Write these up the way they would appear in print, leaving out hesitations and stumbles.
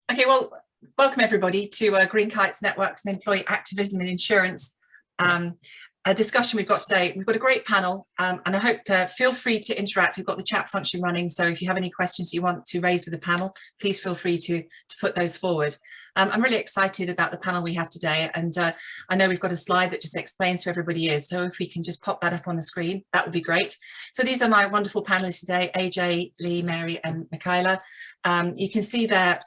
Okay, well, welcome everybody to GreenKite's Networks and Employee Activism in Insurance a discussion we've got today. We've got a great panel and I hope feel free to interact. We've got the chat function running, so if you have any questions you want to raise with the panel, please feel free to put those forward. I'm really excited about the panel we have today, and I know we've got a slide that just explains who everybody is, so if we can just pop that up on the screen, that would be great. So these are my wonderful panelists today, AJ, Lee, Mary and Michaela. You can see their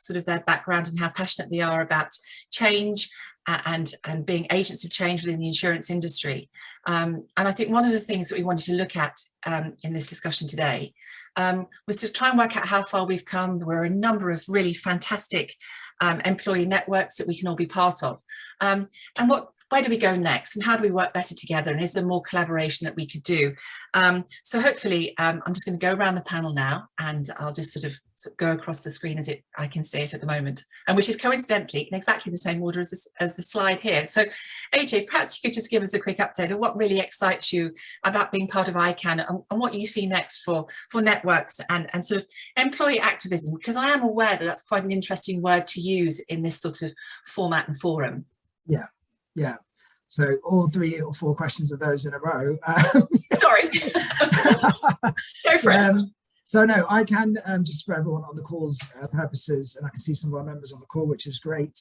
background and how passionate they are about change and being agents of change within the insurance industry. And I think one of the things that we wanted to look at in this discussion today was to try and work out how far we've come. There were a number of really fantastic employee networks that we can all be part of. And where do we go next, and how do we work better together, and is there more collaboration that we could do? So hopefully I'm just going to go around the panel now, and I'll just sort of go across the screen as I can see it at the moment, and which is coincidentally in exactly the same order as the slide here. So AJ, perhaps you could just give us a quick update of what really excites you about being part of iCAN, and what you see next for networks and sort of employee activism, because I am aware that that's quite an interesting word to use in this sort of format and forum. Yeah, so all 3 or 4 questions of those in a row. Sorry. Go for it. So no, iCAN, just for everyone on the call's purposes, and I can see some of our members on the call, which is great.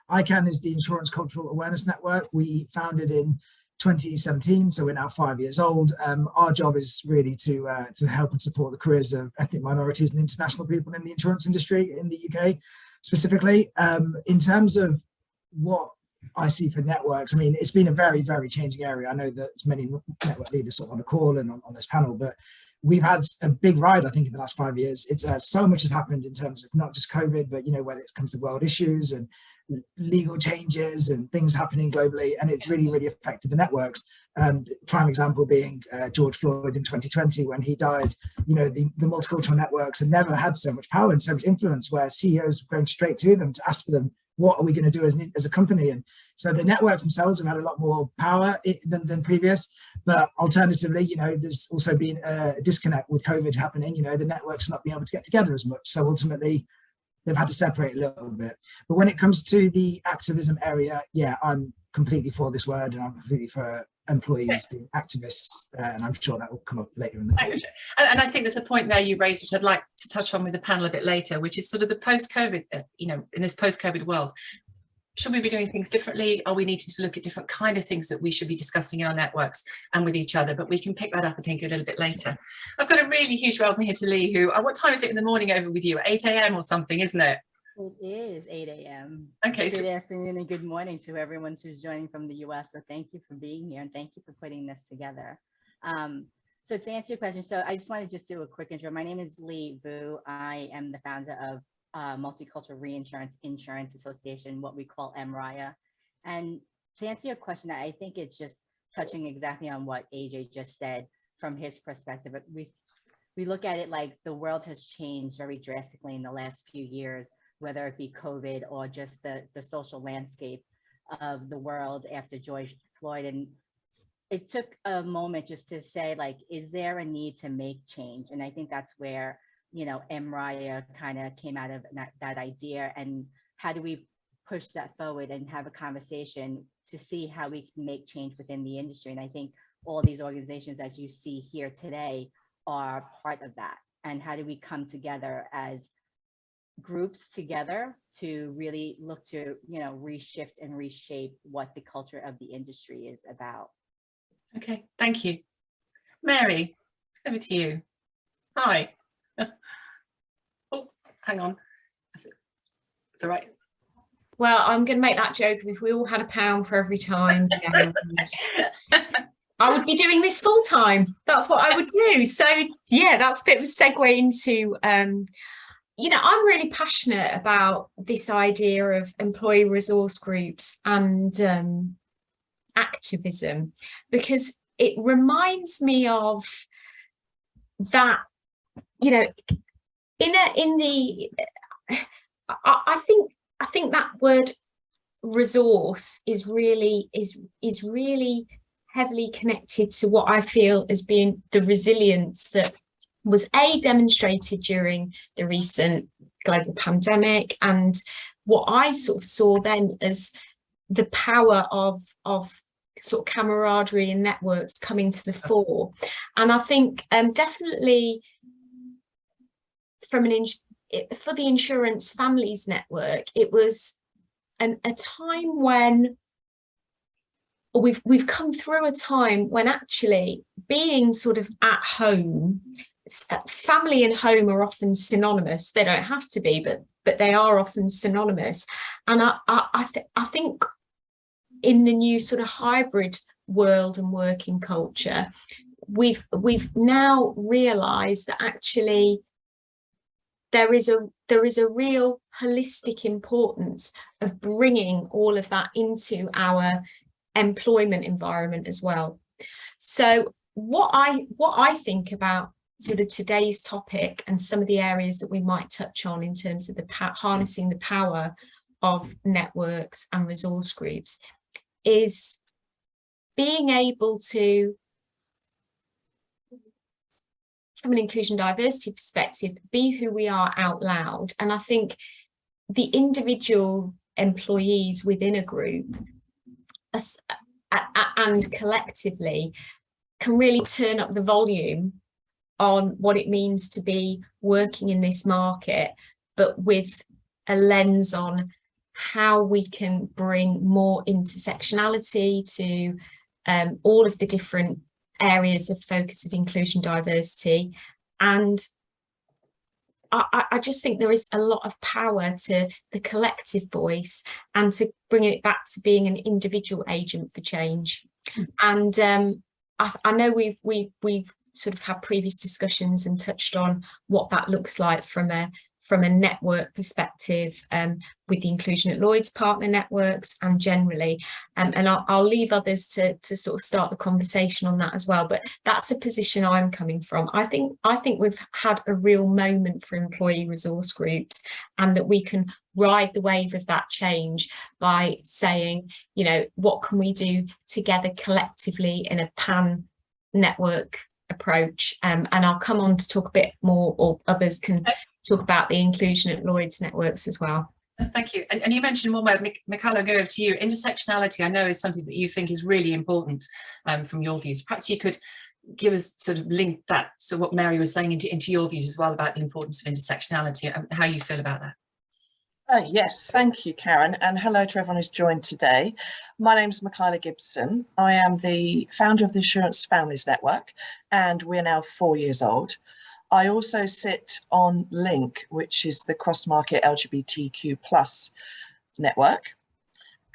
iCAN is the Insurance Cultural Awareness Network. We founded in 2017, so we're now 5 years old. Our job is really to help and support the careers of ethnic minorities and international people in the insurance industry in the UK specifically. In terms of what I see for networks, I mean, it's been a very, very changing area. I know that there's many network leaders sort of on the call and on this panel, but we've had a big ride, I think, in the last 5 years. It's so much has happened in terms of not just COVID, but, you know, when it comes to world issues and legal changes and things happening globally, and it's really, really affected the networks. Prime example being George Floyd in 2020, when he died. You know, the multicultural networks have never had so much power and so much influence, where CEOs were going straight to them to ask for them, what are we going to do as a company? And so the networks themselves have had a lot more power than previous. But alternatively, you know, there's also been a disconnect with COVID happening. You know, the networks not being able to get together as much. So ultimately, they've had to separate a little bit. But when it comes to the activism area, yeah, I'm completely for this word, and I'm completely for employees being activists, and I'm sure that will come up later in the call. And I think there's a point there you raised, which I'd like to touch on with the panel a bit later, which is sort of the post-COVID, you know, in this post-COVID world, should we be doing things differently? Are we needing to look at different kind of things that we should be discussing in our networks and with each other? But we can pick that up, I think, a little bit later. I've got a really huge welcome here to Lee, who, what time is it in the morning over with you? 8 AM or something, isn't it? It is 8 AM. Okay. Good afternoon and good morning to everyone who's joining from the US. So thank you for being here, and thank you for putting this together. So to answer your question, so I just want to just do a quick intro. My name is Lee Vu. I am the founder of Multicultural Reinsurance Insurance Association, what we call MRIA. And to answer your question, I think it's just touching exactly on what AJ just said from his perspective. We look at it like the world has changed very drastically in the last few years, whether it be COVID or just the social landscape of the world after George Floyd. And it took a moment just to say, like, is there a need to make change? And I think that's where, you know, MRIA kind of came out of that idea, and how do we push that forward and have a conversation to see how we can make change within the industry. And I think all these organizations, as you see here today, are part of that. And how do we come together as groups together to really look to, you know, reshift and reshape what the culture of the industry is about. Okay, thank you. Mary, over to you. Hi. Oh, hang on. It's all right. Well, I'm going to make that joke. If we all had £1 for every time, I would be doing this full time. That's what I would do. So yeah, that's a bit of a segue into you know, I'm really passionate about this idea of employee resource groups and activism, because it reminds me of that, you know, I think that word resource is really heavily connected to what I feel as being the resilience that was demonstrated during the recent global pandemic, and what I sort of saw then as the power of sort of camaraderie and networks coming to the fore. And I think definitely from for the Insurance Families Network, it was a time when we've come through a time when actually being sort of at home, family and home are often synonymous. They don't have to be, but they are often synonymous. And I think in the new sort of hybrid world and working culture, we've now realized that actually there is a real holistic importance of bringing all of that into our employment environment as well. So what I think about sort of today's topic and some of the areas that we might touch on in terms of the harnessing the power of networks and resource groups is being able to, from an inclusion diversity perspective, be who we are out loud. And I think the individual employees within a group and collectively can really turn up the volume on what it means to be working in this market, but with a lens on how we can bring more intersectionality to all of the different areas of focus of inclusion diversity. And I just think there is a lot of power to the collective voice and to bringing it back to being an individual agent for change. And I know we've sort of had previous discussions and touched on what that looks like from a network perspective, with the Inclusion at Lloyd's partner networks and generally, and I'll leave others to sort of start the conversation on that as well. But that's the position I'm coming from. I think we've had a real moment for employee resource groups, and that we can ride the wave of that change by saying, you know, what can we do together collectively in a pan network approach, and I'll come on to talk a bit more, or others can talk about the Inclusion at Lloyd's networks as well. Thank you. And you mentioned one word, Michaela, I'll go over to you. Intersectionality, I know, is something that you think is really important from your views. Perhaps you could give us sort of link that, so what Mary was saying, into your views as well about the importance of intersectionality and how you feel about that. Yes, thank you, Karen, and hello to everyone who's joined today. My name is Michaela Gibson. I am the founder of the Insurance Families Network, and we're now 4 years old. I also sit on Link, which is the cross-market LGBTQ+ network,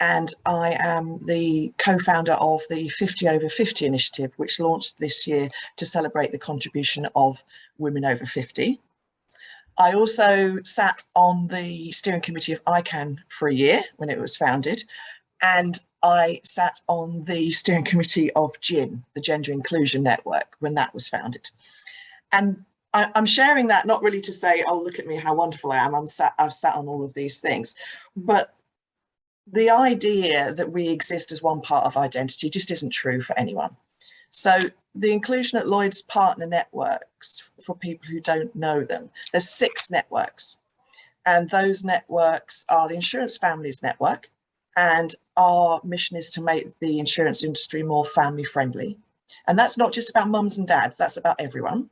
and I am the co-founder of the 50 over 50 initiative, which launched this year to celebrate the contribution of women over 50. I also sat on the steering committee of iCAN for a year when it was founded, and I sat on the steering committee of GIN, the Gender Inclusion Network, when that was founded. And I'm sharing that not really to say, oh, look at me, how wonderful I am. I've sat on all of these things, but the idea that we exist as one part of identity just isn't true for anyone. So the Inclusion at Lloyd's partner networks, for people who don't know them, there's 6 networks, and those networks are the Insurance Families Network, and our mission is to make the insurance industry more family friendly. And that's not just about mums and dads, that's about everyone.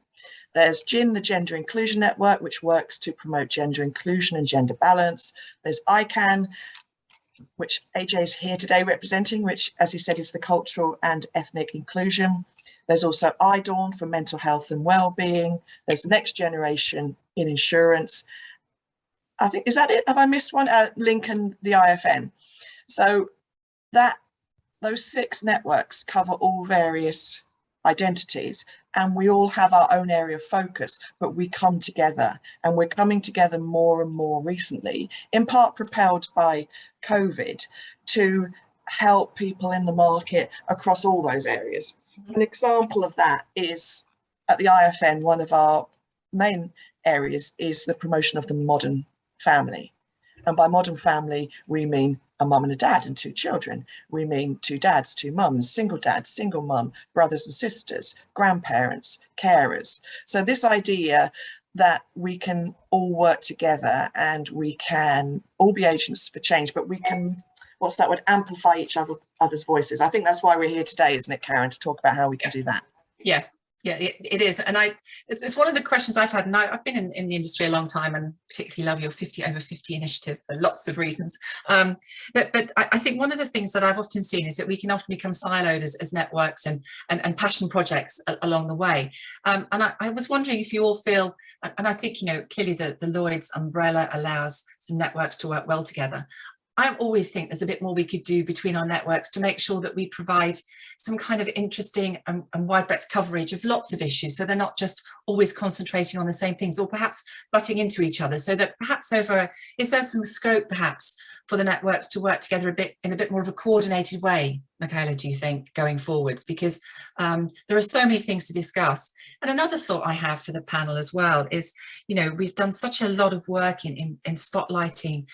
There's GIN, the Gender Inclusion Network, which works to promote gender inclusion and gender balance. There's iCAN, which AJ is here today representing, which, as he said, is the cultural and ethnic inclusion. There's also iDAWN for mental health and well-being. There's the Next Generation in insurance. I think, is that it? Have I missed one? Link and the IFN. So those 6 networks cover all various identities, and we all have our own area of focus, but we come together, and we're coming together more and more recently, in part propelled by COVID, to help people in the market across all those areas. An example of that is at the IFN, one of our main areas is the promotion of the modern family. And by modern family, we mean a mum and a dad and 2 children. We mean 2 dads, 2 mums, single dad, single mum, brothers and sisters, grandparents, carers. So this idea that we can all work together and we can all be agents for change, but we can, what's that word, amplify each other's voices. I think that's why we're here today, isn't it, Karen, to talk about how we can do that. Yeah. Yeah, it is. And it's one of the questions I've had. And I've been in the industry a long time, and particularly love your 50 over 50 initiative for lots of reasons. But I think one of the things that I've often seen is that we can often become siloed as networks and passion projects along the way. And I was wondering if you all feel, and I think, you know, clearly the Lloyd's umbrella allows some networks to work well together. I always think there's a bit more we could do between our networks to make sure that we provide some kind of interesting and wide breadth coverage of lots of issues, so they're not just always concentrating on the same things, or perhaps butting into each other, so that perhaps is there some scope perhaps for the networks to work together in a bit more of a coordinated way, Michaela, do you think, going forwards? Because there are so many things to discuss. And another thought I have for the panel as well is, you know, we've done such a lot of work in spotlighting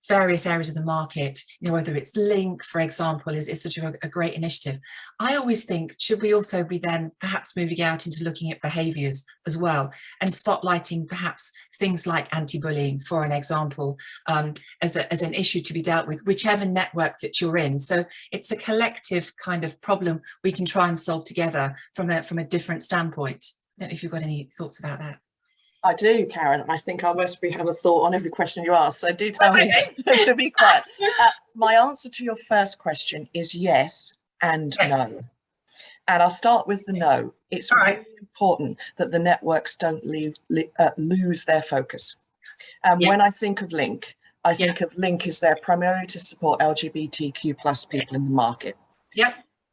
various areas of the market, you know, whether it's Link, for example, is such a great initiative. I always think, should we also be then perhaps moving out into looking at behaviours as well, and spotlighting perhaps things like anti-bullying, for an example, as an issue to be dealt with, whichever network that you're in. So it's a collective kind of problem we can try and solve together from a different standpoint. I don't know if you've got any thoughts about that. I do, Karen. I think I must have a thought on every question you ask, so do tell me to be quiet. My answer to your first question is yes and no. And I'll start with the no. It's really important that the networks don't lose their focus. And when I think of Link, I think of Link as there primarily to support LGBTQ plus people in the market.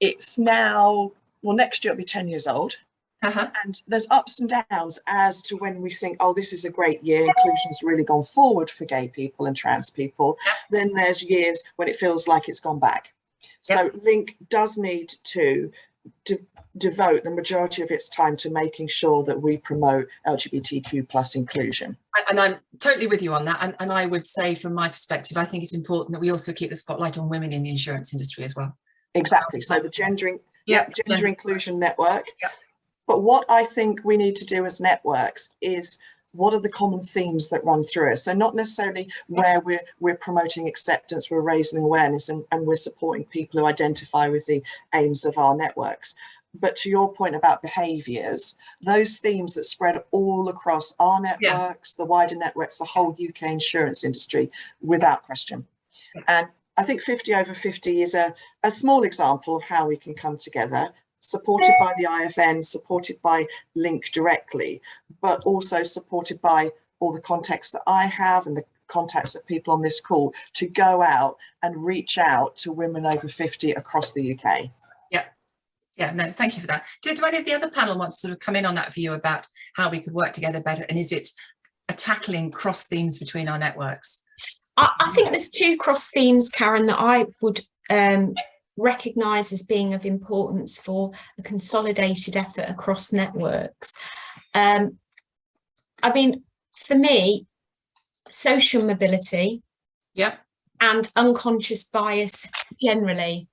It's now, well, next year it'll be 10 years old. And there's ups and downs as to when we think, oh, this is a great year, inclusion's really gone forward for gay people and trans people. Then there's years when it feels like it's gone back. So Link does need to devote the majority of its time to making sure that we promote LGBTQ plus inclusion. And I'm totally with you on that. And I would say, from my perspective, I think it's important that we also keep the spotlight on women in the insurance industry as well. Exactly. So the gender inclusion network. But what I think we need to do as networks is, what are the common themes that run through us? So not necessarily where we're promoting acceptance, we're raising awareness and we're supporting people who identify with the aims of our networks. But to your point about behaviours, those themes that spread all across our networks, the wider networks, the whole UK insurance industry, without question. And I think 50 over 50 is a small example of how we can come together, supported by the IFN, supported by Link directly, but also supported by all the contacts that I have and the contacts of people on this call, to go out and reach out to women over 50 across the UK. Yeah, no, thank you for that. Do any of the other panel want to sort of come in on that view about how we could work together better? And is it tackling cross themes between our networks? I think there's two cross themes, Karen, that I would recognise as being of importance for a consolidated effort across networks. I mean, for me, social mobility and unconscious bias generally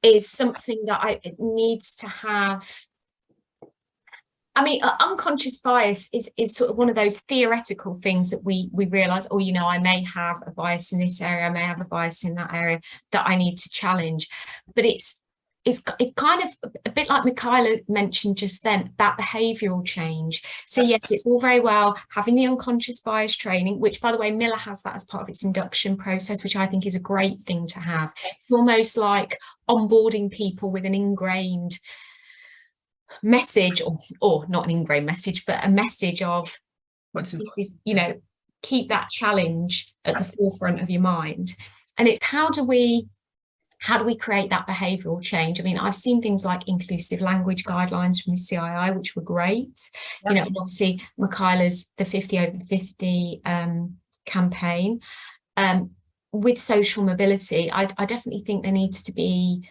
is something that it needs to have. I mean, unconscious bias is sort of one of those theoretical things that we realise, oh, you know, I may have a bias in this area, I may have a bias in that area that I need to challenge. But it's kind of a bit like Michaela mentioned just then about behavioural change. So yes, it's all very well having the unconscious bias training, which, by the way, Miller has that as part of its induction process, which I think is a great thing to have. It's almost like onboarding people with an ingrained message, or not an ingrained message, but a message of, you know, keep that challenge at the forefront of your mind. And it's how do we create that behavioural change? I mean, I've seen things like inclusive language guidelines from the CII, which were great. You know, and obviously Michaela's the 50 over 50 campaign. With social mobility, I definitely think there needs to be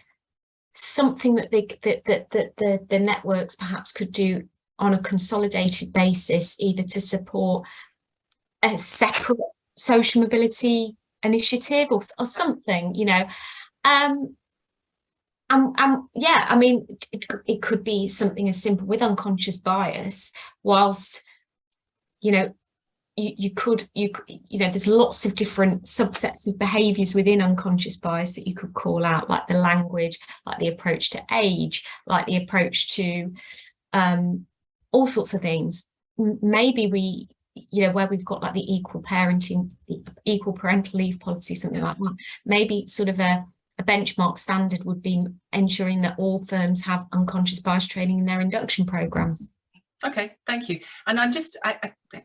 something that the networks perhaps could do on a consolidated basis, either to support a separate social mobility initiative or something, you know. Yeah, I mean, it could be something as simple with unconscious bias, whilst you know, you know, there's lots of different subsets of behaviours within unconscious bias that you could call out, like the language, like the approach to age, like the approach to all sorts of things. Maybe we, you know, where we've got like the equal parenting, the equal parental leave policy, something like that, maybe sort of a benchmark standard would be ensuring that all firms have unconscious bias training in their induction programme. Okay, thank you. And I'm just,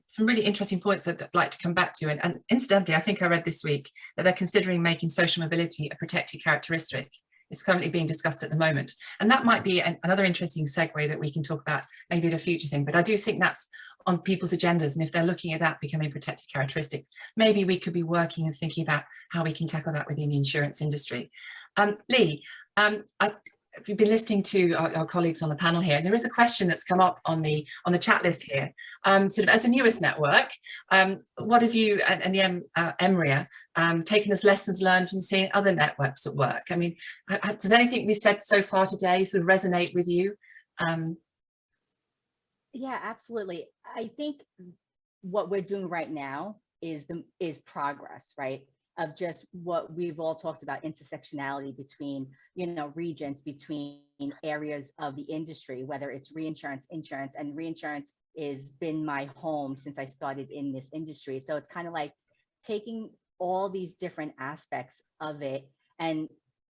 some really interesting points that I'd like to come back to. And incidentally, I think I read this week that they're considering making social mobility a protected characteristic. It's currently being discussed at the moment. And that might be another interesting segue that we can talk about maybe at a future thing. But I do think that's on people's agendas. And if they're looking at that becoming protected characteristics, maybe we could be working and thinking about how we can tackle that within the insurance industry. Lee, we've been listening to our colleagues on the panel here, and there is a question that's come up on the chat list here. Sort of as a newest network, what have you and the MRIA taken as lessons learned from seeing other networks at work? I mean, does anything we've said so far today sort of resonate with you? Yeah, absolutely. I think what we're doing right now is progress, right? Of just what we've all talked about, intersectionality between, you know, regions, between areas of the industry, whether it's reinsurance, insurance, and reinsurance has been my home since I started in this industry. So it's kind of like taking all these different aspects of it, and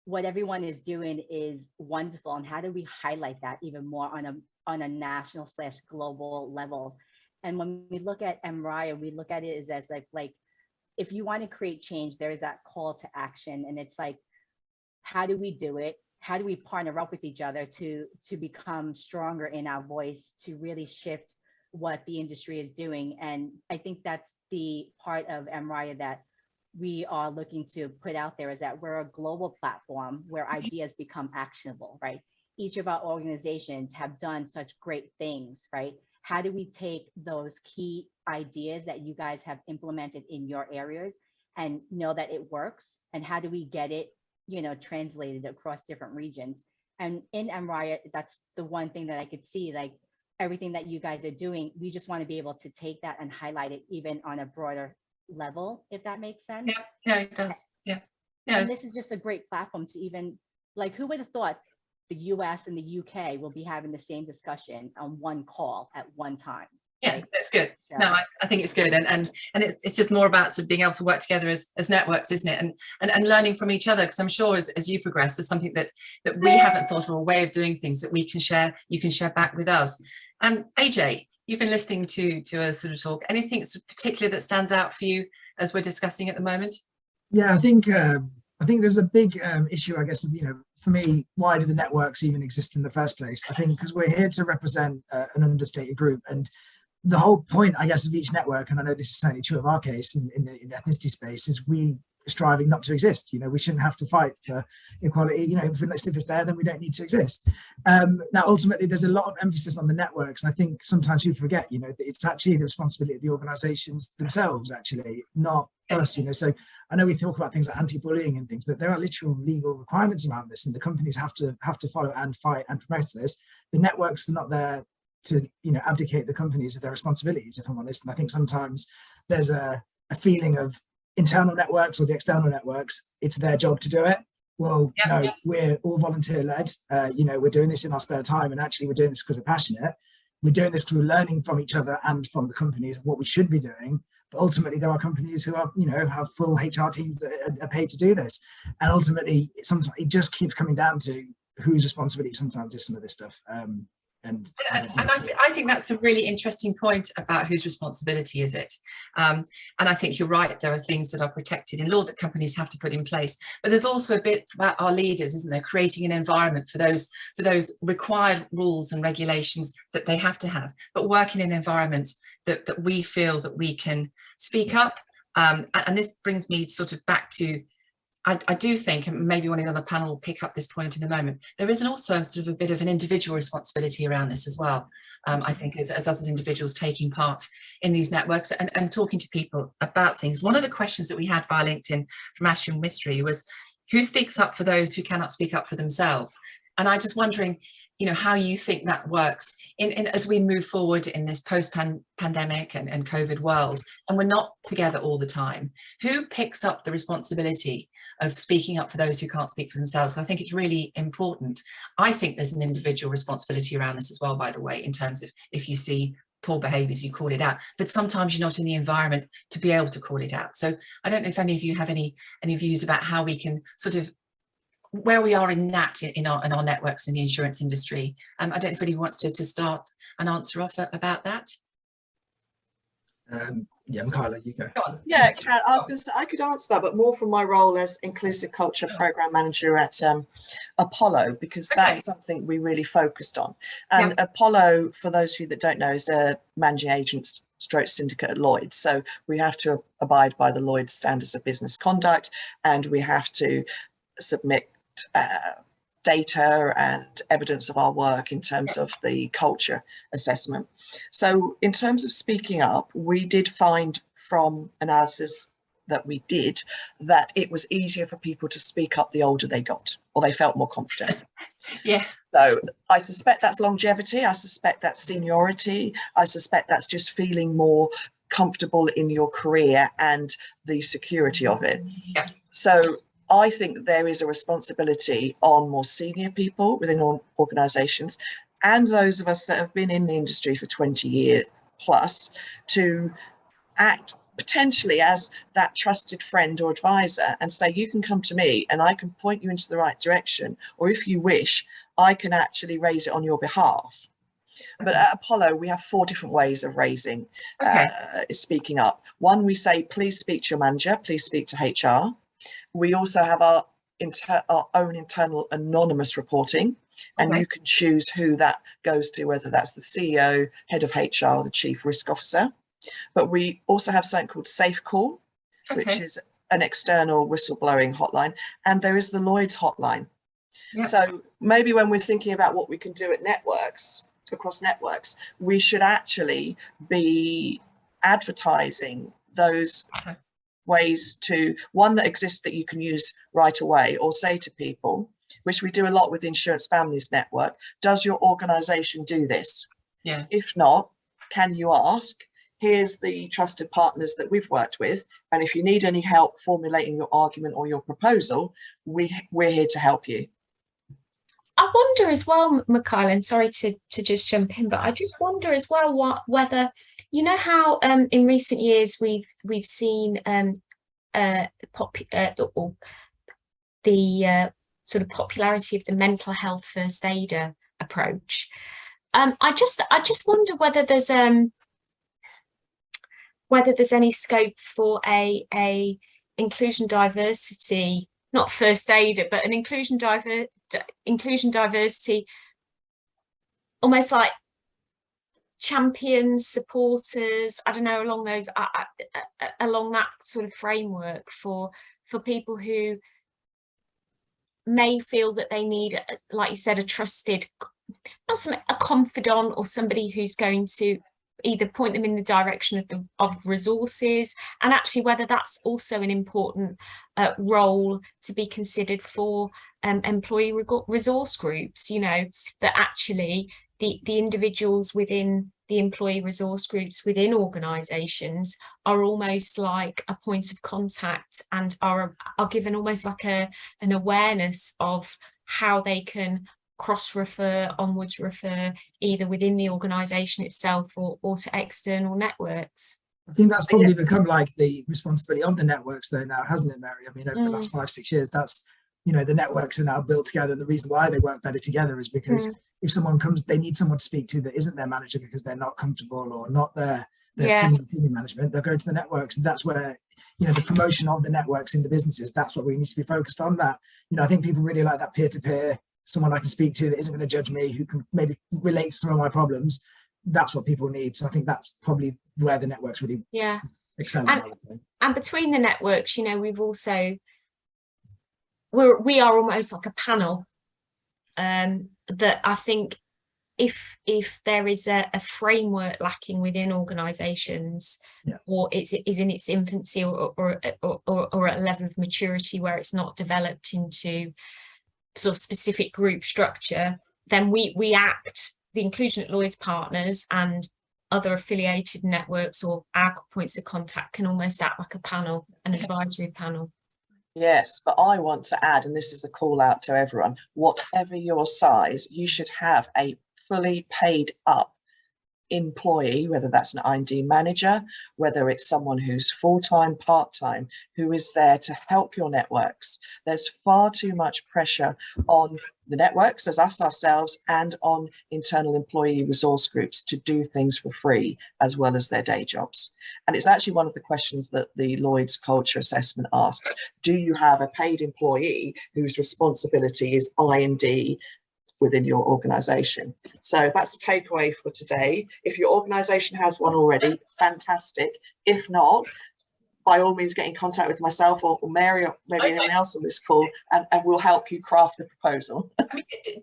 what everyone is doing is wonderful. And how do we highlight that even more on a national / global level? And when we look at MRIA, we look at it as like if you want to create change, there is that call to action. And it's like, how do we do it? How do we partner up with each other to become stronger in our voice, to really shift what the industry is doing? And I think that's the part of MRIA that we are looking to put out there, is that we're a global platform where ideas become actionable, right? Each of our organizations have done such great things, right? How do we take those key ideas that you guys have implemented in your areas and know that it works? And how do we get it, you know, translated across different regions? And in MRIA, that's the one thing that I could see, like everything that you guys are doing, we just want to be able to take that and highlight it even on a broader level, if that makes sense. Yeah, it does. Yeah. And this is just a great platform to even, like, who would have thought the US and the UK will be having the same discussion on one call at one time? Yeah, right? that's good. So, No, I think it's good, and it's just more about sort of being able to work together as networks, isn't it? And learning from each other, because I'm sure as you progress, there's something that we haven't thought of, a way of doing things that we can share. You can share back with us. AJ, you've been listening to us sort of talk. Anything particular that stands out for you as we're discussing at the moment? Yeah, I think there's a big issue, I guess, of, you know, for me, why do the networks even exist in the first place? I think because we're here to represent an understated group, and the whole point, I guess, of each network, and I know this is certainly true of our case in the ethnicity space, is we striving not to exist. You know, we shouldn't have to fight for equality. You know, if it's there, then we don't need to exist. Now, ultimately, there's a lot of emphasis on the networks, and I think sometimes we forget, you know, that it's actually the responsibility of the organisations themselves, actually, not us. You know, so I know we talk about things like anti-bullying and things, but there are literal legal requirements around this, and the companies have to follow and fight and promote this. The networks are not there to, you know, abdicate the companies of their responsibilities, if I'm honest. And I think sometimes there's a feeling of internal networks or the external networks, it's their job to do it. Well, no, we're all volunteer led. You know, we're doing this in our spare time, and actually we're doing this because we're passionate. We're doing this through learning from each other and from the companies of what we should be doing. But ultimately, there are companies who are, you know, have full HR teams that are paid to do this. And ultimately, sometimes it just keeps coming down to whose responsibility sometimes is some of this stuff. And I think that's a really interesting point about whose responsibility is it. And I think you're right, there are things that are protected in law that companies have to put in place, but there's also a bit about our leaders, isn't there, creating an environment for those required rules and regulations that they have to have, but work in an environment that we feel that we can speak up. And this brings me sort of back to, I do think, and maybe one of the other panel will pick up this point in a moment, there is also sort of a bit of an individual responsibility around this as well. I think as us individuals taking part in these networks and talking to people about things. One of the questions that we had via LinkedIn from ACIN Mystery was, who speaks up for those who cannot speak up for themselves? And I'm just wondering, you know, how you think that works in as we move forward in this post-pandemic and COVID world, and we're not together all the time. Who picks up the responsibility of speaking up for those who can't speak for themselves? So I think it's really important. I think there's an individual responsibility around this as well, by the way, in terms of if you see poor behaviours, you call it out, but sometimes you're not in the environment to be able to call it out. So I don't know if any of you have any views about how we can sort of where we are in that in our networks in the insurance industry. I don't know if anybody wants to start an answer off about that. Yeah, Michaela, you go. Yeah, Karen, I was going to say I could answer that, but more from my role as Inclusive Culture Programme Manager at Apollo, because that's something we really focused on. And Apollo, for those of you that don't know, is a managing agent stroke syndicate at Lloyd's. So we have to abide by the Lloyd's standards of business conduct, and we have to submit data and evidence of our work in terms of the culture assessment. So in terms of speaking up, we did find from analysis that we did that it was easier for people to speak up the older they got, or they felt more confident. Yeah. So I suspect that's longevity, I suspect that's seniority, I suspect that's just feeling more comfortable in your career and the security of it. Yeah. So I think there is a responsibility on more senior people within organisations and those of us that have been in the industry for 20 years plus to act potentially as that trusted friend or advisor and say, you can come to me and I can point you into the right direction, or if you wish, I can actually raise it on your behalf. But at Apollo, we have 4 different ways of raising, speaking up. One, we say, please speak to your manager, please speak to HR. We also have our own internal anonymous reporting, and you can choose who that goes to, whether that's the CEO, head of HR, or the chief risk officer. But we also have something called Safe Call, which is an external whistleblowing hotline, and there is the Lloyd's hotline. Yep. So maybe when we're thinking about what we can do at networks, across networks, we should actually be advertising those ways to, one that exists that you can use right away, or say to people, which we do a lot with Insurance Families Network, does your organisation do this? Yeah. If not, can you ask? Here's the trusted partners that we've worked with, and if you need any help formulating your argument or your proposal, we're here to help you. I wonder as well, Michaela, and sorry to just jump in, but I just wonder as well whether, you know how in recent years we've seen the sort of popularity of the mental health first aider approach. I just wonder whether there's any scope for a inclusion diversity, not first aider, but an inclusion diversity, almost like champions, supporters, I don't know, along those along that sort of framework for people who may feel that they need, like you said, a trusted, a confidant, or somebody who's going to either point them in the direction of resources, and actually whether that's also an important role to be considered for employee resource groups, you know, that actually the individuals within the employee resource groups within organisations are almost like a point of contact and are given almost like an awareness of how they can cross-refer, onwards refer, either within the organisation itself or to external networks. I think that's probably become like the responsibility of the networks though now, hasn't it, Mary? I mean, over the last 5-6 years, that's, you know, the networks are now built together, and the reason why they work better together is because if someone comes, they need someone to speak to that isn't their manager because they're not comfortable or not their senior management, they'll go to the networks, and that's where, you know, the promotion of the networks in the businesses, that's what we need to be focused on. That, you know, I think people really like that peer-to-peer, someone I can speak to that isn't going to judge me, who can maybe relate to some of my problems. That's what people need. So I think that's probably where the networks really excel. And between the networks, you know, we've also, we are almost like a panel that I think if there is a framework lacking within organisations, or is in its infancy or at a level of maturity where it's not developed into sort of specific group structure, then we act, the Inclusion at Lloyd's partners and other affiliated networks or our points of contact can almost act like a panel, an advisory panel. Yes, but I want to add, and this is a call out to everyone, whatever your size, you should have a fully paid up employee, whether that's an I&D manager, whether it's someone who's full-time, part-time, who is there to help your networks. There's far too much pressure on the networks, as us ourselves, and on internal employee resource groups to do things for free as well as their day jobs. And it's actually one of the questions that the Lloyd's Culture Assessment asks. Do you have a paid employee whose responsibility is I&D within your organisation? So that's a takeaway for today. If your organisation has one already, fantastic. If not, by all means get in contact with myself or Mary or maybe anyone else on this call, and we'll help you craft the proposal.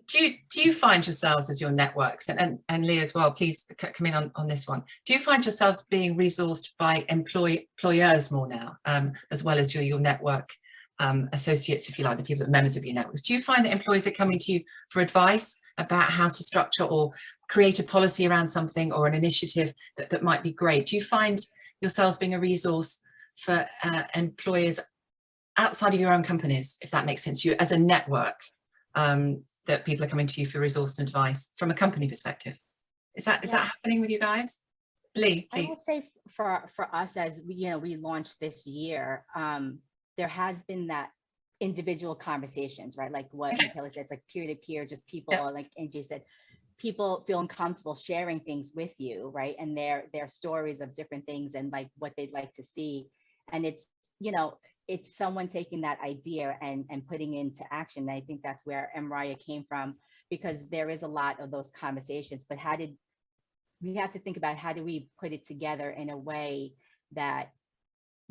Do you find yourselves as your networks, and Lee as well, please come in on this one, do you find yourselves being resourced by employers more now, as well as your network associates, if you like, the people that are members of your networks? Do you find that employees are coming to you for advice about how to structure or create a policy around something or an initiative that might be great? Do you find yourselves being a resource for employers outside of your own companies, if that makes sense to you, as a network, that people are coming to you for resource and advice from a company perspective? Is that happening with you guys? Lee, please. I will say for us, as we launched this year, there has been that individual conversations, right? Like what Michaela said, it's like peer-to-peer, just people, like NJ said, people feel uncomfortable sharing things with you, right? And their stories of different things and like what they'd like to see. And it's, it's someone taking that idea and putting it into action. And I think that's where MRIA came from, because there is a lot of those conversations, but we have to think about how do we put it together in a way that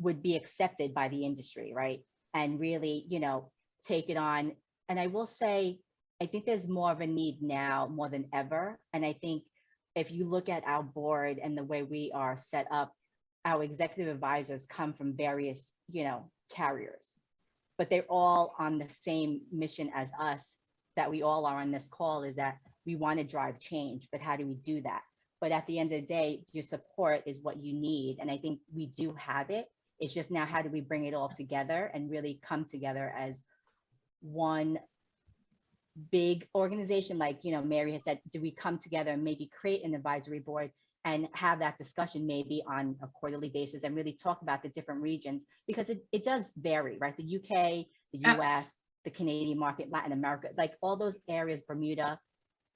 would be accepted by the industry, right? And really, take it on. And I will say, I think there's more of a need now more than ever. And I think if you look at our board and the way we are set up, our executive advisors come from various, carriers, but they're all on the same mission as us, that we all are on this call, is that we want to drive change, but how do we do that? But at the end of the day, your support is what you need. And I think we do have it. It's just now, how do we bring it all together and really come together as one big organization? Like, Mary had said, do we come together and maybe create an advisory board and have that discussion maybe on a quarterly basis and really talk about the different regions, because it does vary, right? The UK, the US, the Canadian market, Latin America, like all those areas, Bermuda,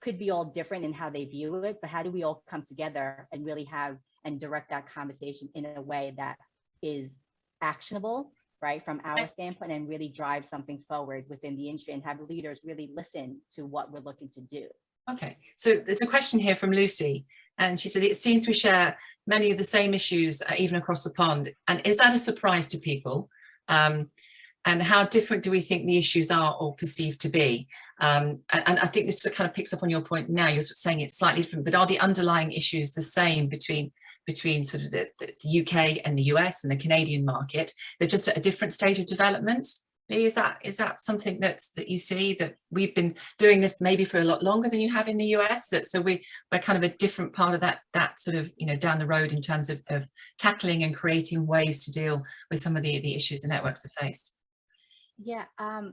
could be all different in how they view it, but how do we all come together and really have and direct that conversation in a way that is actionable, right, from our standpoint, and really drive something forward within the industry and have leaders really listen to what we're looking to do. Okay, so there's a question here from Lucy, and she said, it seems we share many of the same issues even across the pond, and is that a surprise to people? And how different do we think the issues are or perceived to be? And I think this kind of picks up on your point now, you're saying it's slightly different, but are the underlying issues the same between sort of the UK and the US and the Canadian market? They're just at a different stage of development. Lee, is that something that you see, that we've been doing this maybe for a lot longer than you have in the US, that so we're kind of a different part of that sort of down the road in terms of tackling and creating ways to deal with some of the issues the networks have faced? Yeah,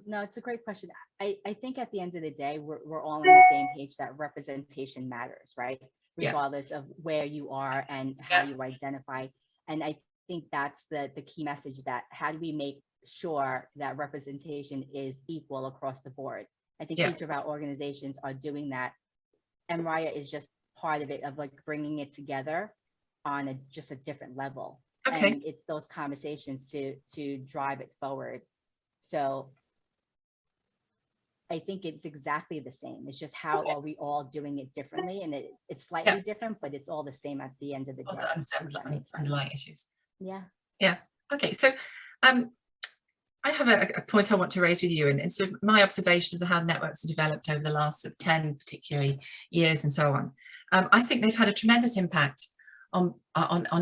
no, it's a great question. I think at the end of the day, we're all on the same page that representation matters, right? Regardless of where you are and how you identify. And I think that's the key message, that how do we make sure that representation is equal across the board? I think each of our organizations are doing that. MRIA is just part of it, of like bringing it together on just a different level. Okay. And it's those conversations to drive it forward. So I think it's exactly the same. It's just how are we all doing it differently, and it's slightly different, but it's all the same at the end of the day. Underlying issues. Yeah. Yeah. Okay. So I have a point I want to raise with you, and so my observation of how networks have developed over the last 10 particularly years and so on. I think they've had a tremendous impact on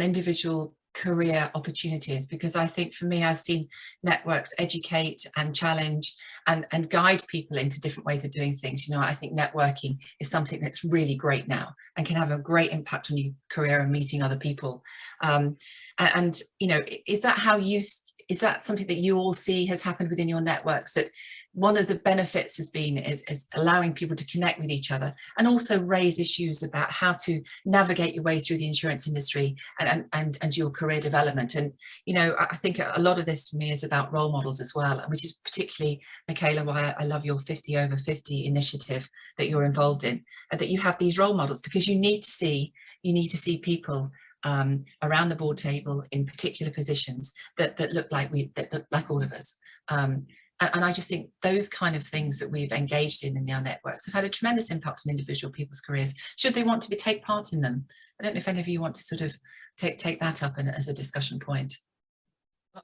individual career opportunities, because I think for me, I've seen networks educate and challenge and guide people into different ways of doing things. You know, I think networking is something that's really great now and can have a great impact on your career and meeting other people. And you know, is that something that you all see has happened within your networks, that one of the benefits has been is allowing people to connect with each other and also raise issues about how to navigate your way through the insurance industry and your career development? And you know, I think a lot of this for me is about role models as well, which is particularly, Michaela, why I love your 50 over 50 initiative that you're involved in, and that you have these role models, because you need to see people around the board table in particular positions that look like all of us. And I just think those kind of things that we've engaged in our networks have had a tremendous impact on individual people's careers, should they want to take part in them. I don't know if any of you want to sort of take that up as a discussion point.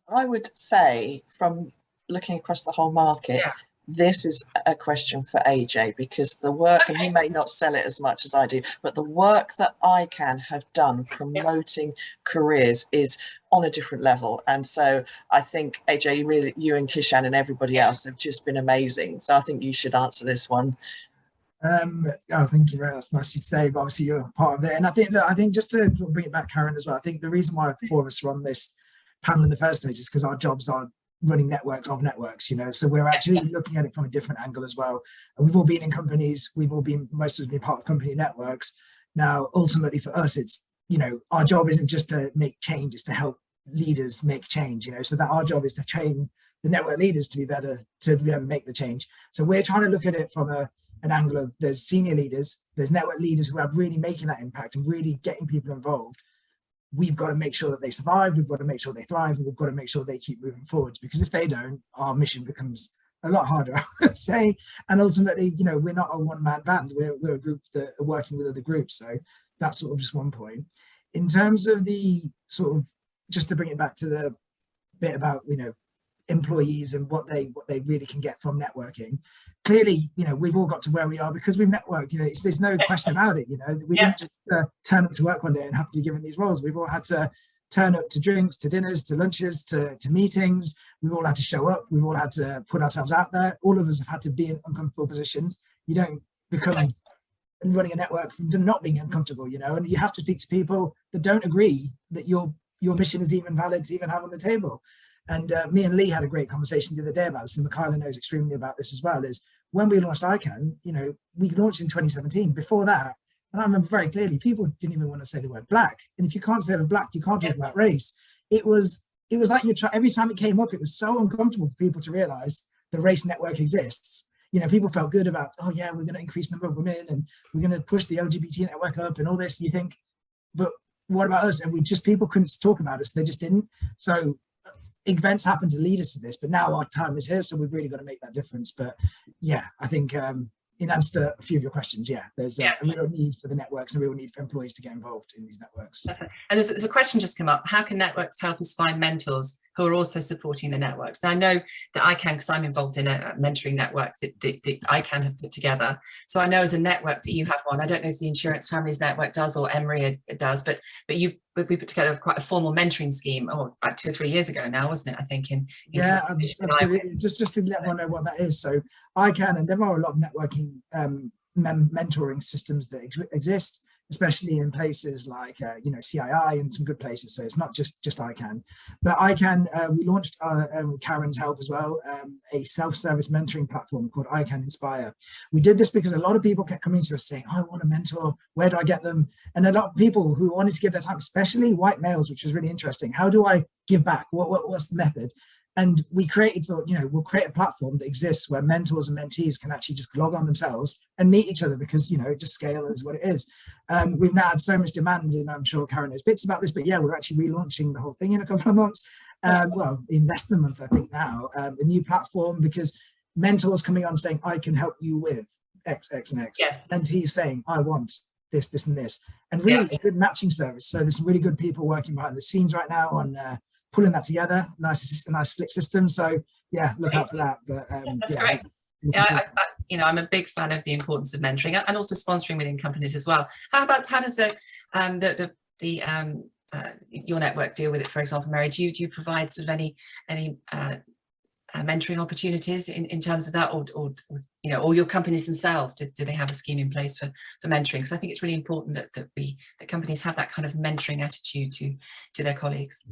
I would say, from looking across the whole market, yeah, this is a question for AJ, because the work, and he may not sell it as much as I do, but the work that iCAN have done promoting careers is on a different level. And so I think, AJ, you and Kishan and everybody else have just been amazing. So I think you should answer this one. Oh, thank you very much. That's nice to say, but obviously you're part of it. And I think just to bring it back, Karen, as well, I think the reason why the four of us are on this panel in the first place is because our jobs are running networks of networks, you know, so we're actually looking at it from a different angle as well. And we've all been in companies, most of us been part of company networks. Now, ultimately for us, it's, you know, our job isn't just to make change, it's to help leaders make change, you know, so that our job is to train the network leaders to be better, to be able to make the change. So we're trying to look at it from an angle of, there's senior leaders, there's network leaders who are really making that impact and really getting people involved. We've got to make sure that they survive, we've got to make sure they thrive, and we've got to make sure they keep moving forwards, because if they don't, our mission becomes a lot harder, I would say. And ultimately, you know, we're not a one-man band, we're a group that are working with other groups. So that's sort of just one point. In terms of the sort of, just to bring it back to the bit about, you know, employees and what they really can get from networking. Clearly, you know, we've all got to where we are because we've networked, you know, there's no question about it, you know, we didn't just turn up to work one day and have to be given these roles. We've all had to turn up to drinks, to dinners, to lunches, to meetings. We've all had to show up. We've all had to put ourselves out there. All of us have had to be in uncomfortable positions. You don't become running a network from not being uncomfortable, you know, and you have to speak to people that don't agree that your mission is even valid to even have on the table. And me and Lee had a great conversation the other day about this, and Michaela knows extremely about this as well, is when we launched iCAN, you know, we launched in 2017. Before that, and I remember very clearly, people didn't even want to say the word black. And if you can't say the black, you can't talk about race. It was like every time it came up, it was so uncomfortable for people to realize the race network exists. You know, people felt good about, oh yeah, we're going to increase the number of women and we're going to push the LGBT network up and all this. You think, but what about us? And people couldn't talk about us. They just didn't. So events happen to lead us to this, but now our time is here, so we've really got to make that difference. But yeah, I think in answer to a few of your questions, there's a real need for the networks and a real need for employees to get involved in these networks. And there's a question just come up: how can networks help us find mentors who are also supporting the networks? Now, I know that iCAN, because I'm involved in a mentoring network that iCAN have put together. So I know as a network that you have one. I don't know if the Insurance Families Network does or MRIA does, but we put together quite a formal mentoring scheme, about 2 or 3 years ago now, wasn't it? I think yeah, absolutely. Just to let everyone know what that is. So iCAN, and there are a lot of networking mentoring systems that exist, especially in places like you know, CII and some good places. So it's not just iCAN, but iCAN, we launched with Karen's help as well, a self-service mentoring platform called iCAN Inspire. We did this because a lot of people kept coming to us saying, I want a mentor, where do I get them? And a lot of people who wanted to give their time, especially white males, which was really interesting. How do I give back? What's the method? And we thought, you know, we'll create a platform that exists where mentors and mentees can actually just log on themselves and meet each other, because, you know, just scale is what it is. We've now had so much demand, and I'm sure Karen knows bits about this, but yeah, we're actually relaunching the whole thing in a couple of months. Well, in less than a month, I think now, a new platform, because mentors coming on saying, I can help you with X, X, and X. Yes. Mentees saying, I want this, this, and this. And really a good matching service. So there's some really good people working behind the scenes right now on pulling that together. Nice slick system. So yeah, look out for that. But that's great. Yeah, you know, I'm a big fan of the importance of mentoring and also sponsoring within companies as well. How does the your network deal with it, for example, Mary? Do you provide sort of any mentoring opportunities in terms of that, or you know, or your companies themselves, do they have a scheme in place for mentoring? Because I think it's really important that companies have that kind of mentoring attitude to their colleagues.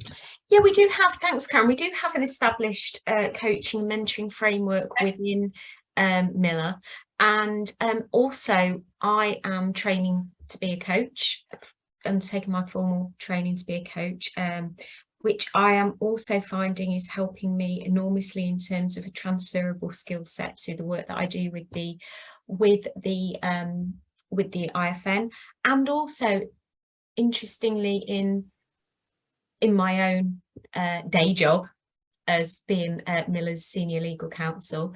Yeah, we do have, thanks Karen, we do have an established coaching and mentoring framework within Miller, and also I am training to be a coach, undertaking my formal training to be a coach, which I am also finding is helping me enormously in terms of a transferable skill set to the work that I do with the IFN, and also interestingly in my own day job as being Miller's senior legal counsel.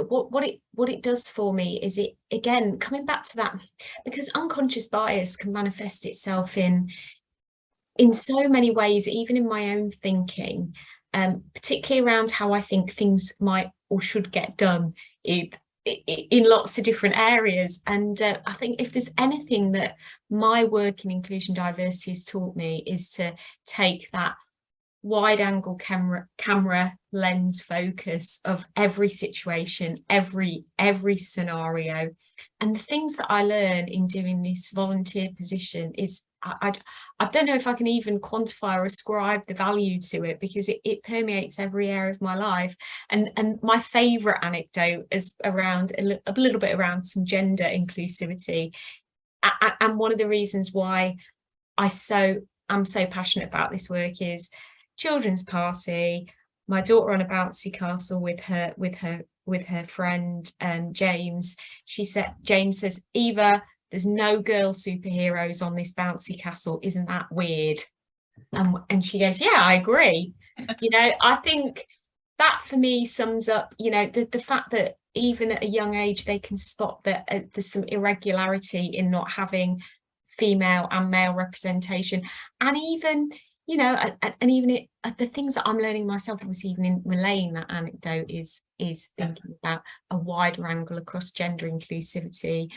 What it does for me is, it again coming back to that, because unconscious bias can manifest itself in so many ways, even in my own thinking, particularly around how I think things might or should get done in lots of different areas. And I think if there's anything that my work in inclusion diversity has taught me, is to take that wide angle camera lens focus of every situation, every scenario. And the things that I learn in doing this volunteer position is, I don't know if I can even quantify or ascribe the value to it, because it permeates every area of my life. And my favourite anecdote is around a little bit around some gender inclusivity, and one of the reasons why I'm so passionate about this work is children's party. My daughter on a bouncy castle with her friend James. James says, "Eva, there's no girl superheroes on this bouncy castle. Isn't that weird?" And she goes, "Yeah, I agree." You know, I think that for me sums up, you know, the fact that even at a young age they can spot that there's some irregularity in not having female and male representation, and even, you know, and even the things that I'm learning myself, obviously, even in relaying that anecdote, is thinking about a wider angle across gender inclusivity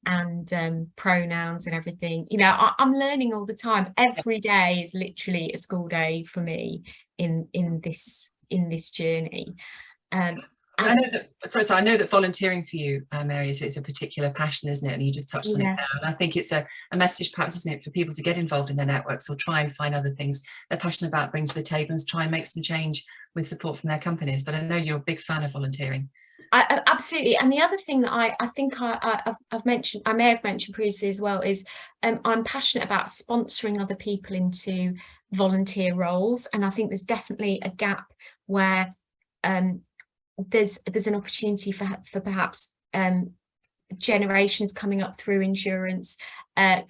and pronouns and everything. You know, I'm learning all the time. Every day is literally a school day for me in this journey. I know that volunteering for you, Mary, is a particular passion, isn't it? And you just touched on it there. And I think it's a message, perhaps, isn't it, for people to get involved in their networks or try and find other things they're passionate about, bring to the table, and try and make some change with support from their companies. But I know you're a big fan of volunteering. Absolutely. And the other thing that I think I've mentioned, I may have mentioned previously as well, is I'm passionate about sponsoring other people into volunteer roles. And I think there's definitely a gap where there's an opportunity for perhaps generations coming up through insurance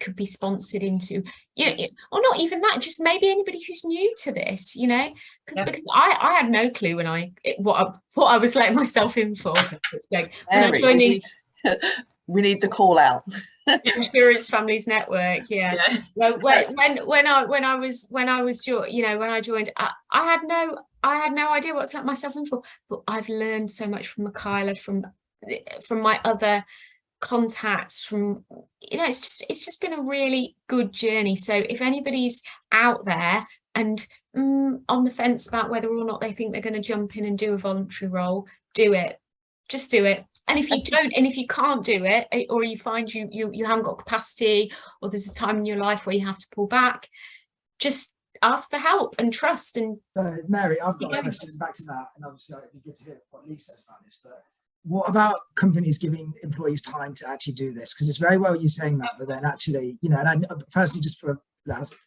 could be sponsored into, you know, or not even that, just maybe anybody who's new to this, you know, because I had no clue when what I was letting myself in for. Mary, we need the call out. Insurance Families Network, yeah. Well, when I was you know, when I joined, I had no idea what to let myself in for, but I've learned so much from Michaela, from my other contacts, from, you know, it's just been a really good journey. So if anybody's out there and on the fence about whether or not they think they're going to jump in and do a voluntary role, do it. Just do it. And if you don't, and if you can't do it, or you find you haven't got capacity, or there's a time in your life where you have to pull back, just ask for help and trust. And so, Mary, I've got a question back to that, and obviously it'd be good to hear what Lee says about this. But what about companies giving employees time to actually do this? Because it's very well you saying that, but then actually, you know, and I personally, just for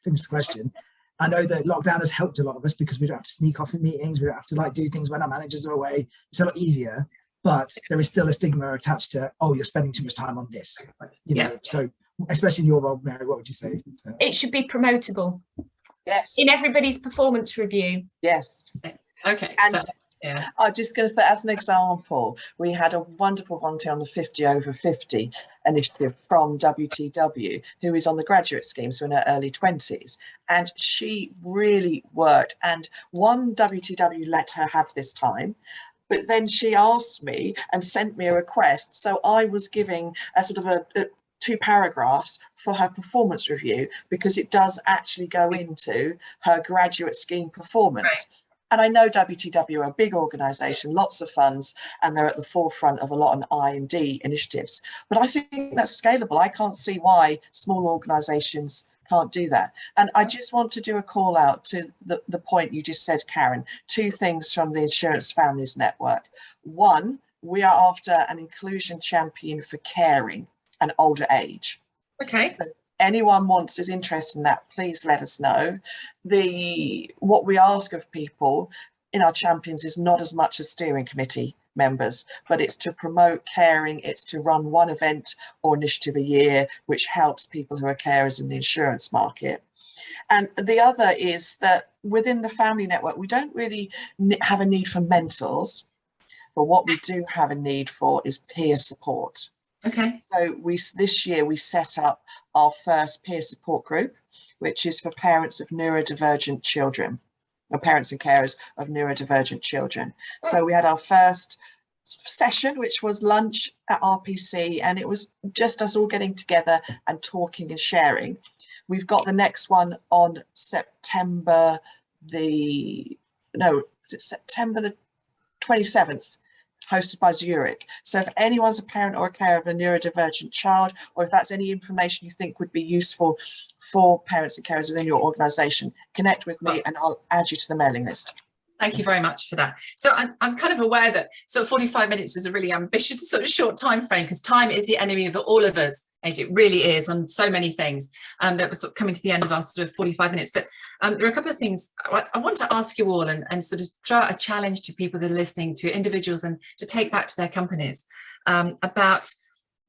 finish the question, I know that lockdown has helped a lot of us because we don't have to sneak off in meetings, we don't have to like do things when our managers are away. It's a lot easier. But there is still a stigma attached to, oh, you're spending too much time on this, you know. So especially in your role, Mary, what would you say? It should be promotable. Yes. In everybody's performance review. Yes. Okay. And so, yeah. I'm just going to say, as an example, we had a wonderful volunteer on the 50 over 50 initiative from WTW, who is on the graduate scheme, so in her early 20s. And she really worked, and one WTW let her have this time. But then she asked me and sent me a request. So I was giving a sort of 2 paragraphs for her performance review, because it does actually go into her graduate scheme performance. Right. And I know WTW are a big organisation, lots of funds, and they're at the forefront of a lot of I&D initiatives. But I think that's scalable. I can't see why small organisations can't do that. And I just want to do a call out to the point you just said, Karen. 2 things from the Insurance Families Network. One, we are after an inclusion champion for caring and older age. Okay. So anyone is interested in that, please let us know. What we ask of people in our champions is not as much as steering committee members, but it's to promote caring, it's to run one event or initiative a year, which helps people who are carers in the insurance market. And the other is that within the family network, we don't really have a need for mentors, but what we do have a need for is peer support. Okay. So this year we set up our first peer support group, which is for parents of neurodivergent children, or parents and carers of neurodivergent children. So we had our first session, which was lunch at RPC, and it was just us all getting together and talking and sharing. We've got the next one on September the 27th, hosted by Zurich. So if anyone's a parent or a carer of a neurodivergent child, or if that's any information you think would be useful for parents and carers within your organisation, connect with me and I'll add you to the mailing list. Thank you very much for that. So I'm kind of aware that 45 minutes is a really ambitious sort of short time frame, because time is the enemy of all of us. It really is on so many things, that we're sort of coming to the end of our sort of 45 minutes. But there are a couple of things I want to ask you all, and sort of throw out a challenge to people that are listening, to individuals, and to take back to their companies about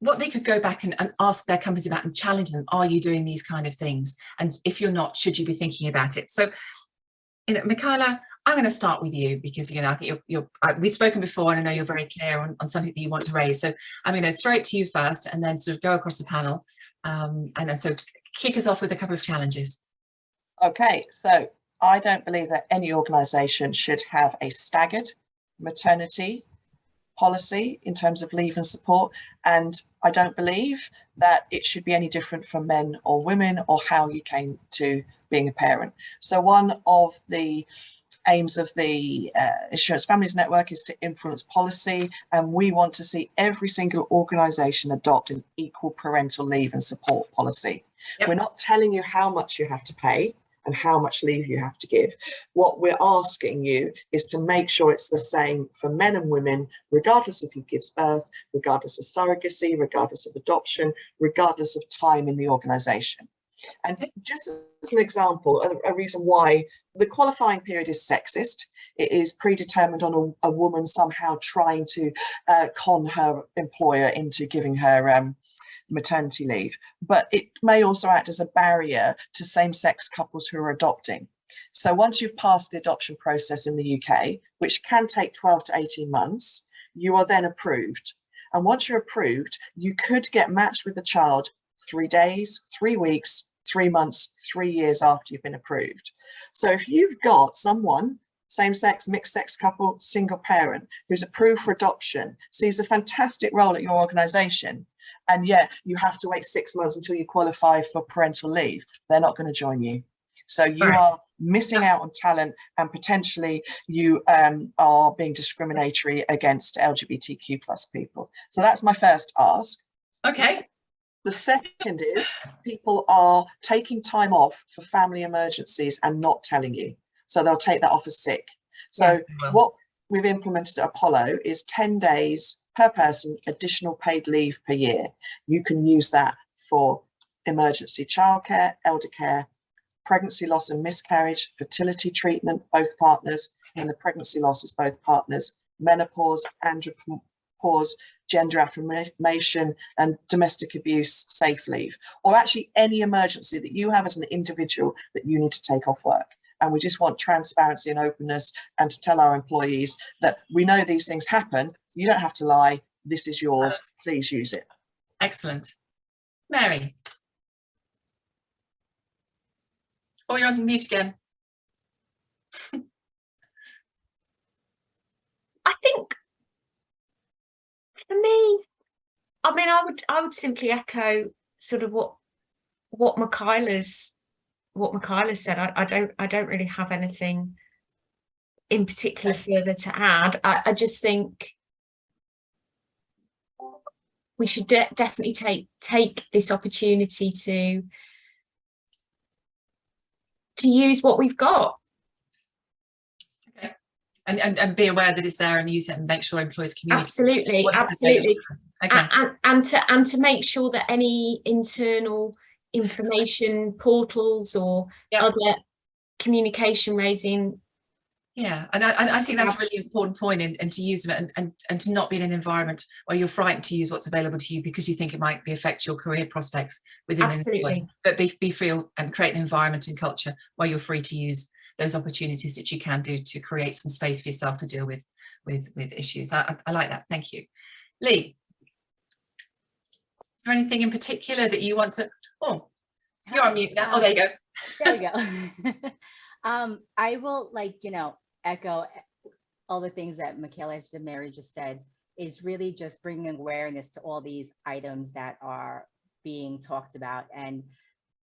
what they could go back and ask their companies about and challenge them. Are you doing these kind of things? And if you're not, should you be thinking about it? So, Michaela, I'm going to start with you, because I think we've spoken before, and I know you're very clear on something that you want to raise. So I'm going to throw it to you first, and then sort of go across the panel, and then so kick us off with a couple of challenges. Okay, so I don't believe that any organisation should have a staggered maternity policy in terms of leave and support, and I don't believe that it should be any different for men or women, or how you came to being a parent. So one of the aims of the Insurance Families Network is to influence policy, and we want to see every single organisation adopt an equal parental leave and support policy. Yep. We're not telling you how much you have to pay and how much leave you have to give. What we're asking you is to make sure it's the same for men and women, regardless of who gives birth, regardless of surrogacy, regardless of adoption, regardless of time in the organisation. And just as an example, a reason why the qualifying period is sexist, it is predetermined on a woman somehow trying to con her employer into giving her maternity leave, but it may also act as a barrier to same-sex couples who are adopting. So once you've passed the adoption process in the UK, which can take 12 to 18 months, you are then approved. And once you're approved, you could get matched with the child 3 days, 3 weeks, 3 months, 3 years after you've been approved. So if you've got someone, same-sex, mixed-sex couple, single parent, who's approved for adoption, sees a fantastic role at your organisation, and yet you have to wait 6 months until you qualify for parental leave, they're not going to join you. So you are missing out on talent, and potentially you are being discriminatory against LGBTQ+ people. So that's my first ask. Okay. The second is people are taking time off for family emergencies and not telling you. So they'll take that off as sick. So what we've implemented at Apollo is 10 days per person, additional paid leave per year. You can use that for emergency childcare, elder care, pregnancy loss and miscarriage, fertility treatment, both partners, and the pregnancy loss is both partners, menopause, andropause, gender affirmation, and domestic abuse safe leave, or actually any emergency that you have as an individual that you need to take off work. And we just want transparency and openness, and to tell our employees that we know these things happen. You don't have to lie. This is yours. Please use it. Excellent. Mary. Oh, you're on mute again. I think for me, I mean, I would simply echo sort of what Michaela's said. I don't really have anything in particular further to add. I just think we should definitely take this opportunity to use what we've got. Okay. And be aware that it's there and use it and make sure employees communicate. Absolutely. Okay. And to make sure that any internal information portals or other communication raising. Yeah, and I think that's a really important point, and to use them and to not be in an environment where you're frightened to use what's available to you because you think it might affect your career prospects within an employment. But be free and create an environment and culture where you're free to use those opportunities that you can do to create some space for yourself to deal with issues. I like that. Thank you. Lee, is there anything in particular that you want to? Oh, you're on mute now. Oh, there you go. There we go. I will, echo all the things that Michaela and Mary just said, is really just bringing awareness to all these items that are being talked about, and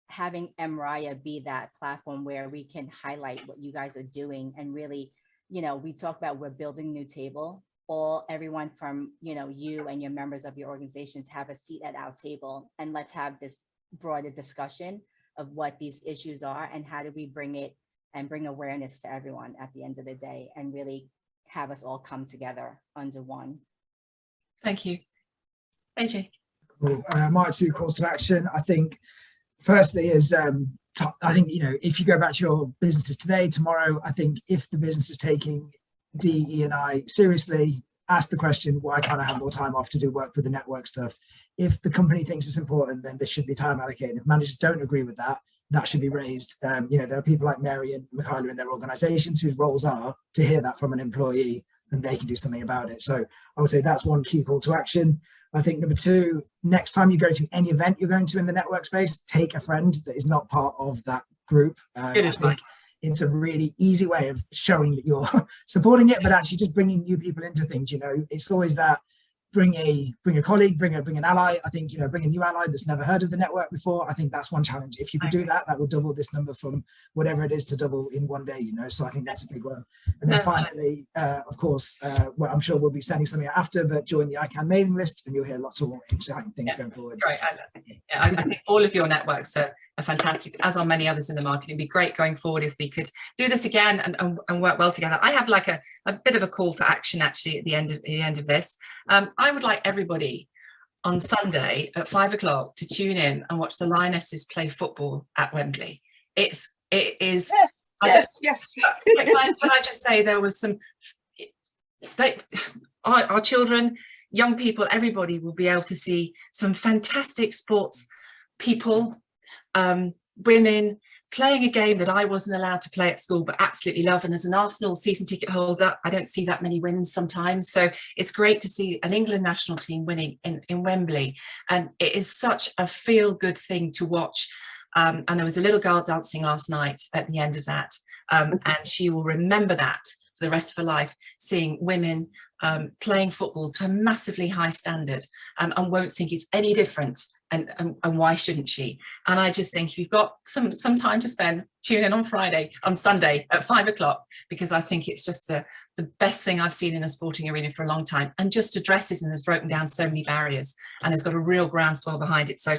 having MRIA be that platform where we can highlight what you guys are doing. And really, we talk about we're building a new table. Everyone from, you and your members of your organizations have a seat at our table, and let's have this broader discussion of what these issues are and how do we bring it and bring awareness to everyone at the end of the day, and really have us all come together under one. Thank you. AJ. Cool. My 2 calls to action, I think, firstly is, I think, if you go back to your businesses today, tomorrow, I think if the business is taking DE&I seriously, ask the question, why can't I have more time off to do work with the network stuff? If the company thinks it's important, then there should be time allocated. If managers don't agree with that, that should be raised. There are people like Mary and Michaela in their organizations whose roles are to hear that from an employee, and they can do something about it. So I would say that's one key call to action. I think number 2, next time you go to any event you're going to in the network space, take a friend that is not part of that group. I think it's a really easy way of showing that you're supporting it, but actually just bringing new people into things. It's always that bring a colleague, bring an ally. I think, bring a new ally that's never heard of the network before. I think that's one challenge. If you could do that, that will double this number from whatever it is to double in one day, So I think that's a big one. And then finally, of course, well, I'm sure we'll be sending something out after, but join the iCAN mailing list and you'll hear lots of exciting things going forward. Right. I think all of your networks are fantastic, as are many others in the market. It'd be great going forward if we could do this again and work well together. I have like a bit of a call for action actually at the end of this. I would like everybody on Sunday at 5 o'clock to tune in and watch the Lionesses play football at Wembley. It is. Yes. Can I just say there was some. Our children, young people, everybody will be able to see some fantastic sports people. Women playing a game that I wasn't allowed to play at school, but absolutely love. And as an Arsenal season ticket holder, I don't see that many wins sometimes. So it's great to see an England national team winning in Wembley. And it is such a feel-good thing to watch. And there was a little girl dancing last night at the end of that. And she will remember that for the rest of her life, seeing women playing football to a massively high standard, and won't think it's any different. And why shouldn't she? And I just think if you've got some time to spend, tune in on Sunday at 5 o'clock, because I think it's just the best thing I've seen in a sporting arena for a long time, and just addresses and has broken down so many barriers and has got a real groundswell behind it. So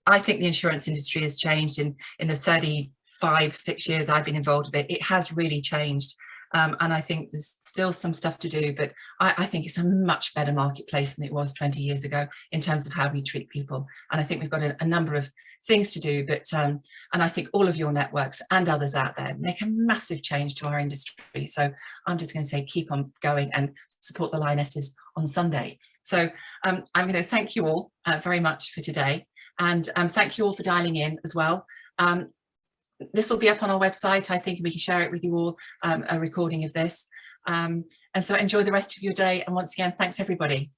I think the insurance industry has changed in the 35-6 years I've been involved with it. It has really changed. And I think there's still some stuff to do, but I think it's a much better marketplace than it was 20 years ago in terms of how we treat people. And I think we've got a number of things to do, but and I think all of your networks and others out there make a massive change to our industry. So I'm just going to say keep on going and support the Lionesses on Sunday. So I'm going to thank you all very much for today, and thank you all for dialing in as well. This will be up on our website. I think we can share it with you all, a recording of this. And so enjoy the rest of your day. And once again, thanks everybody.